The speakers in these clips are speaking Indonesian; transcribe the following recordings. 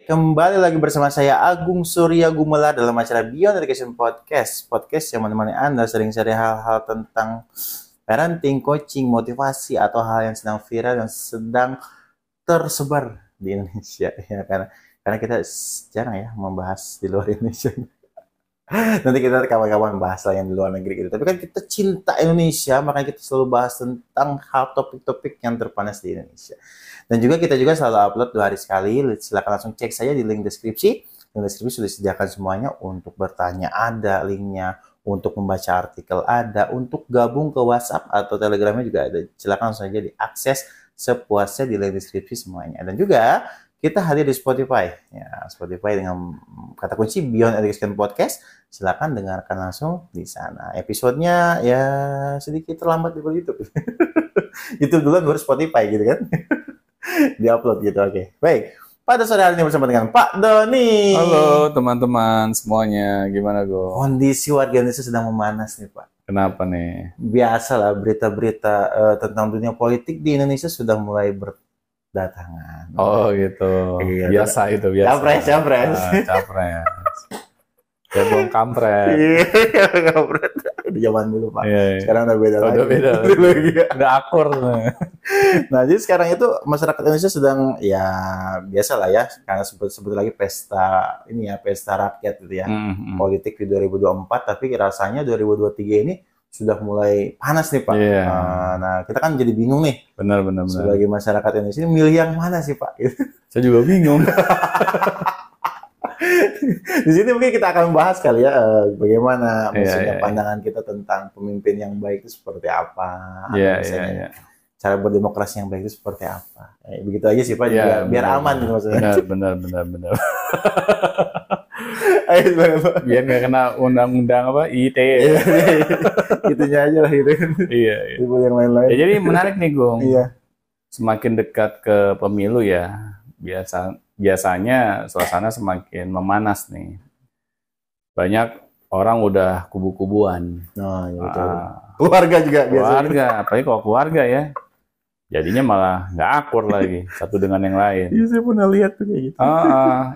Kembali lagi bersama saya Agung Surya Gumelar dalam acara Beyond Education Podcast. Podcast yang menemani Anda sering cari hal-hal tentang parenting, coaching, motivasi, atau hal yang sedang viral, yang sedang tersebar di Indonesia. Ya, karena kita jarang ya membahas di luar Indonesia. Nanti kita kawan-kawan bahas lah yang di luar negeri gitu. Tapi kan kita cinta Indonesia, makanya kita selalu bahas tentang hal topik-topik yang terpanas di Indonesia. Dan juga kita juga selalu upload 2 hari sekali. Silakan langsung cek saja di link deskripsi. Link deskripsi sudah disediakan semuanya untuk bertanya, ada linknya. Untuk membaca artikel ada, untuk gabung ke WhatsApp atau Telegramnya juga ada. Silakan langsung saja diakses sepuasnya di link deskripsi semuanya. Dan juga kita hadir di Spotify. Ya, Spotify dengan kata kunci Beyond Education Podcast. Silakan dengarkan langsung di sana. Episodenya ya sedikit terlambat di YouTube. YouTube duluan baru Spotify gitu kan. Di-upload gitu, oke. Baik, pada sore hari ini bersama dengan Pak Doni. Halo teman-teman semuanya, gimana Go? Kondisi warga Indonesia sedang memanas nih Pak. Kenapa nih? Biasalah berita-berita tentang dunia politik di Indonesia sudah mulai berdatangan. Oh gitu, Iya, biasa itu biasa. Capres. Capres. Cebong kampret. Iya, kampret. Di zaman dulu Pak. Iya. Sekarang udah beda lagi. Udah beda. Udah akur. Nah, jadi sekarang itu masyarakat Indonesia sedang ya biasa lah ya, karena sebut lagi pesta ini ya, pesta rakyat gitu ya. Politik di 2024, tapi rasanya 2023 ini sudah mulai panas nih Pak. Yeah. Nah, kita kan jadi bingung nih. Benar. Sebagai masyarakat Indonesia ini milih yang mana sih Pak? Saya juga bingung. Di sini mungkin kita akan bahas kali ya bagaimana maksudnya pandangan kita tentang pemimpin yang baik itu seperti apa, misalnya cara berdemokrasi yang baik itu seperti apa. Begitu aja sih Pak, biar aman gitu maksudnya. Benar. Biar nggak kena undang-undang apa ITE. Itunya aja lah itu. Iya. Yang lain-lain. Ya, jadi menarik nih Gung. Iya. Semakin dekat ke pemilu ya, biasanya suasana semakin memanas nih. Banyak orang udah kubu-kubuan. Nah, ya betul. Keluarga juga biasanya. Keluarga, apalagi kalau keluarga ya. Jadinya malah nggak akur lagi satu dengan yang lain. Iya, saya pernah lihat tuh kayak gitu.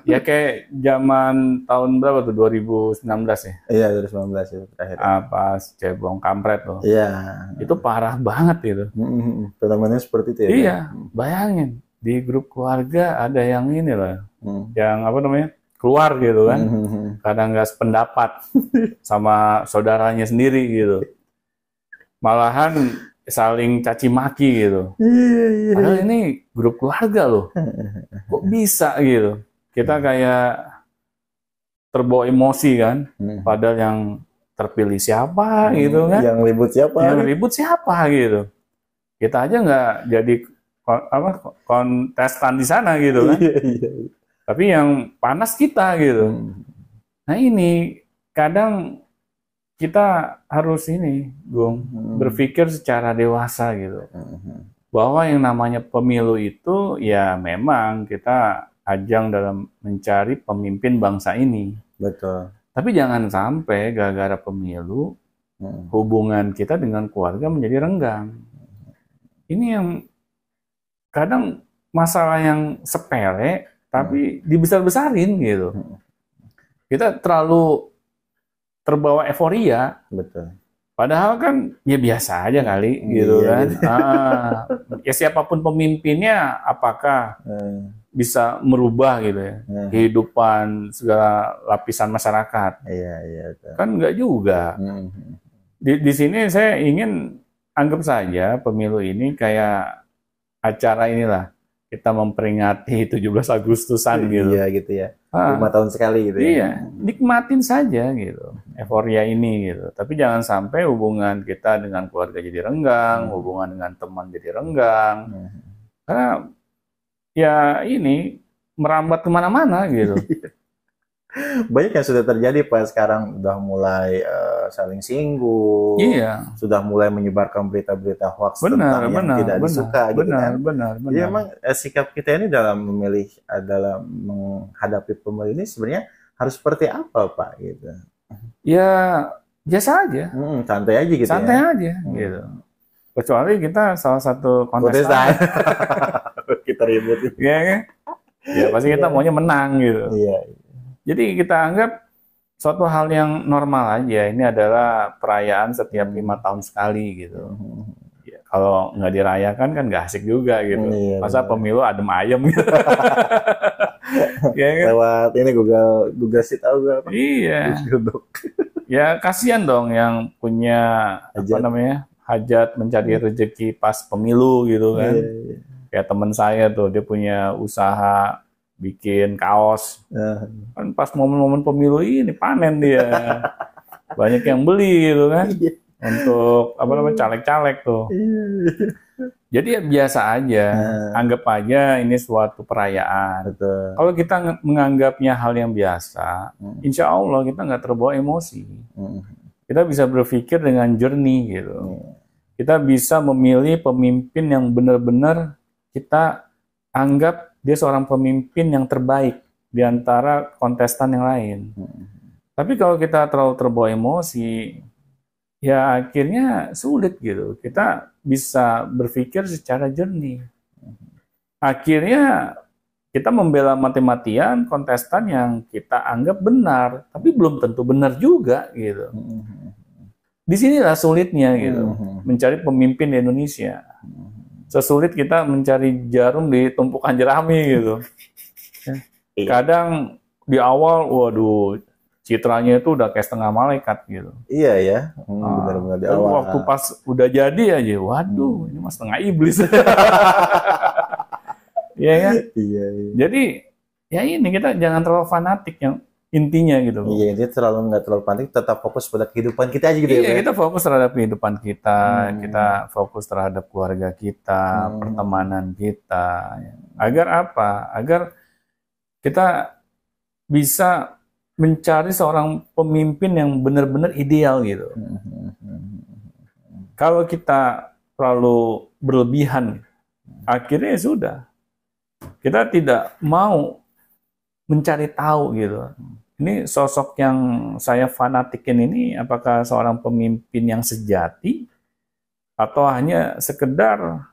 Ya kayak zaman tahun berapa tuh, 2019 ya? Iya, 2019 itu terakhir. Pas cebong kampret tuh. Iya. Itu parah banget gitu. Fenomenanya seperti itu ya. Iya, bayangin. Di grup keluarga ada yang ini lah, yang apa namanya, keluar gitu kan, kadang nggak sependapat sama saudaranya sendiri gitu, malahan saling caci maki gitu. Padahal ini grup keluarga loh, kok bisa gitu? Kita kayak terbawa emosi kan, padahal yang terpilih siapa gitu kan, yang ribut siapa gitu. Kita aja nggak jadi kontestan di sana gitu kan. Iya. Tapi yang panas kita gitu. Nah ini kadang kita harus berpikir secara dewasa gitu. Bahwa yang namanya pemilu itu ya memang kita ajang dalam mencari pemimpin bangsa ini. Betul. Tapi jangan sampai gara-gara pemilu hubungan kita dengan keluarga menjadi renggang. Ini yang kadang masalah yang sepele tapi dibesar-besarin gitu. Kita terlalu terbawa euforia. Betul. Padahal kan ya biasa aja kali gitu kan. Ya siapapun pemimpinnya apakah bisa merubah gitu ya kehidupan segala lapisan masyarakat. Iya. Kan enggak juga. Di sini saya ingin anggap saja pemilu ini kayak acara inilah, kita memperingati 17 Agustusan gitu. Iya gitu ya. 5 tahun sekali gitu ya. Iya, nikmatin saja gitu euforia ini gitu. Tapi jangan sampai hubungan kita dengan keluarga jadi renggang, hubungan dengan teman jadi renggang. Karena ya ini merambat kemana-mana gitu. Banyak yang sudah terjadi Pak, sekarang udah mulai saling singgung. Iya. Sudah mulai menyebarkan berita-berita hoax tentang yang tidak disuka gitu kan. Benar. Jadi memang sikap kita ini dalam memilih, dalam menghadapi pemilu ini sebenarnya harus seperti apa Pak gitu. Ya biasa aja. Santai aja gitu. Santai aja gitu. Kecuali kita salah satu kontestan. Kita ribut. Iya kan? Ya pasti kita maunya menang gitu. Iya. Jadi kita anggap suatu hal yang normal aja. Ini adalah perayaan setiap 5 tahun sekali gitu. Ya, kalau nggak dirayakan kan nggak asik juga gitu. Iya, Masa benar. pemilu adem ayem gitu. Ya kan? Lewat ini Google Sheet tahu gak apa? Iya. Google Doc. Ya kasihan dong yang punya Hajat. hajat mencari rezeki pas pemilu gitu kan. Iya. Kayak teman saya tuh, dia punya usaha bikin kaos. Kan pas momen-momen pemilu ini panen dia. Banyak yang beli gitu kan. Iya. Untuk caleg-caleg tuh. Jadi ya biasa aja. Anggap aja ini suatu perayaan. Betul. Kalau kita menganggapnya hal yang biasa, insya Allah kita nggak terbawa emosi. Kita bisa berpikir dengan jernih gitu. Kita bisa memilih pemimpin yang benar-benar kita anggap dia seorang pemimpin yang terbaik di antara kontestan yang lain. Tapi kalau kita terlalu terbawa emosi, ya akhirnya sulit gitu. Kita bisa berpikir secara jernih. Akhirnya kita membela mati-matian kontestan yang kita anggap benar, tapi belum tentu benar juga gitu. Disinilah sulitnya gitu, mencari pemimpin di Indonesia. Sesulit kita mencari jarum di tumpukan jerami gitu. Kadang di awal, waduh, citranya itu udah kayak setengah malaikat gitu. Iya ya, benar-benar di awal. Waktu pas udah jadi aja, waduh, ini mas setengah iblis. Iya kan? Iya. Jadi ya ini kita jangan terlalu fanatik yang intinya gitu. Iya, dia nggak terlalu fanatik, tetap fokus pada kehidupan kita aja gitu ya. Iya, kita fokus terhadap kehidupan kita, kita fokus terhadap keluarga kita, pertemanan kita. Agar apa? Agar kita bisa mencari seorang pemimpin yang benar-benar ideal gitu. Kalau kita terlalu berlebihan, akhirnya ya sudah. Kita tidak mau mencari tahu gitu. Ini sosok yang saya fanatikin ini apakah seorang pemimpin yang sejati atau hanya sekedar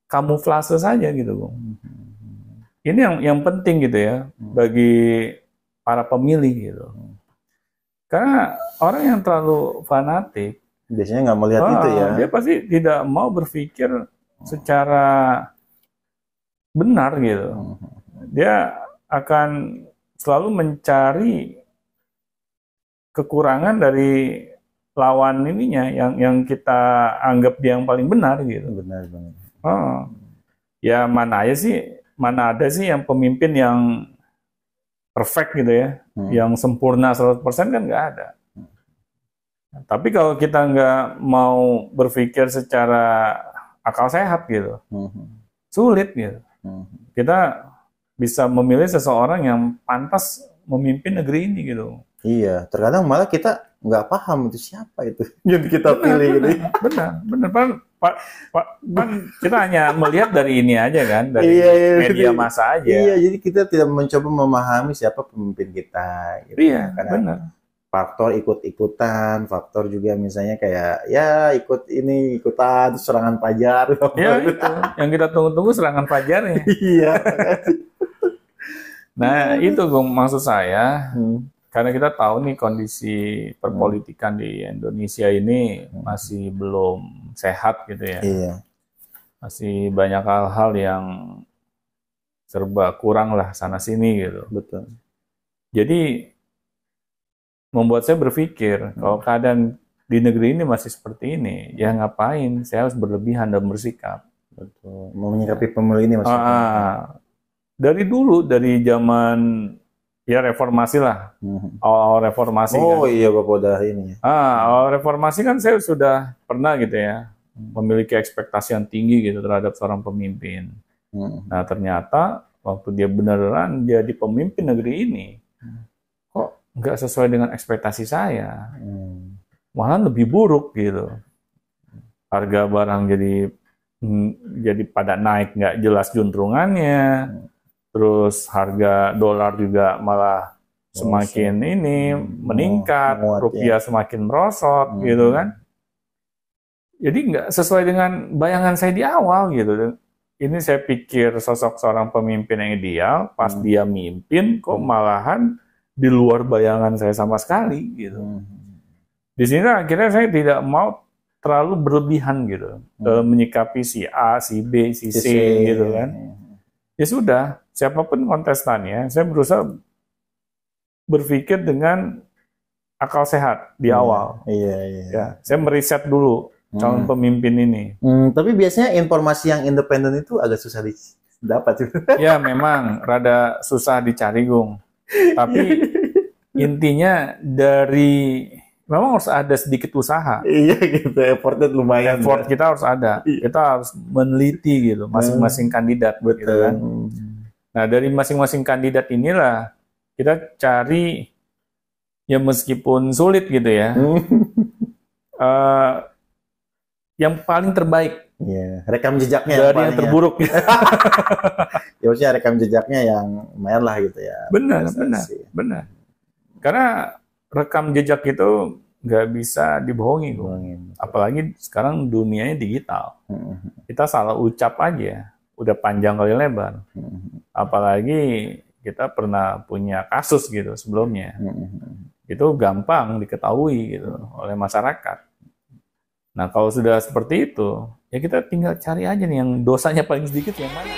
kamuflase saja gitu, Bung. Ini yang penting gitu ya bagi para pemilih gitu. Karena orang yang terlalu fanatik biasanya nggak melihat itu ya. Dia pasti tidak mau berpikir secara benar gitu. Dia akan selalu mencari kekurangan dari lawan ininya yang kita anggap dia yang paling benar gitu. Benar banget. Ya mana ada sih yang pemimpin yang perfect gitu ya, yang sempurna 100% kan nggak ada. Tapi kalau kita nggak mau berpikir secara akal sehat gitu, sulit gitu. Kita bisa memilih seseorang yang pantas memimpin negeri ini gitu. Iya, terkadang malah kita nggak paham itu siapa itu yang kita pilih gitu. Benar. Pak, kita hanya melihat dari ini aja kan, dari media massa aja. Iya, jadi kita tidak mencoba memahami siapa pemimpin kita. Gitu. Iya, benar. Faktor ikut-ikutan, faktor juga misalnya kayak ya ikutan serangan fajar. Ya itu, yang kita tunggu-tunggu serangan fajarnya. Iya. Nah itu maksud saya, karena kita tahu nih kondisi perpolitikan di Indonesia ini masih belum sehat gitu ya. Iya. Masih banyak hal-hal yang serba kurang lah sana sini gitu. Betul. Jadi membuat saya berpikir kalau keadaan di negeri ini masih seperti ini, ya ngapain saya harus berlebihan dan bersikap. Betul. Mau menyikapi pemilu ini maksudnya. Dari dulu, dari zaman ya reformasi lah, awal reformasi. Oh kan. Iya, Bapak udah ini. Awal reformasi kan saya sudah pernah gitu ya, memiliki ekspektasi yang tinggi gitu terhadap seorang pemimpin. Nah ternyata waktu dia beneran jadi pemimpin negeri ini, kok nggak sesuai dengan ekspektasi saya, malah lebih buruk gitu. Harga barang jadi pada naik nggak jelas juntrungannya. Terus harga dolar juga malah semakin meningkat, rupiah semakin merosot gitu kan. Jadi nggak sesuai dengan bayangan saya di awal gitu. ini saya pikir sosok seorang pemimpin yang ideal, pas dia mimpin kok malahan di luar bayangan saya sama sekali gitu. Di sini akhirnya saya tidak mau terlalu berlebihan gitu, menyikapi si A, si B, si C gitu kan. Ya sudah, siapapun kontestannya, saya berusaha berpikir dengan akal sehat di awal. Ya, saya meriset dulu calon pemimpin ini. Tapi biasanya informasi yang independen itu agak susah didapat. Ya, memang rada susah dicari, Gung. Tapi intinya memang harus ada sedikit usaha. Iya gitu, effortnya lumayan. Effort kita harus ada. Kita harus meneliti gitu, masing-masing kandidat. Betul. Gitu kan. Nah, dari masing-masing kandidat inilah kita cari, ya meskipun sulit gitu ya, yang paling terbaik. Iya, rekam jejaknya dari yang terburuk. Ya maksudnya rekam jejaknya yang lumayan lah gitu ya. Benar. Karena rekam jejak itu nggak bisa dibohongi. Apalagi sekarang dunianya digital. Kita salah ucap aja, udah panjang kali lebar. Apalagi kita pernah punya kasus gitu sebelumnya. Itu gampang diketahui gitu oleh masyarakat. Nah, kalau sudah seperti itu, ya kita tinggal cari aja nih yang dosanya paling sedikit yang mana.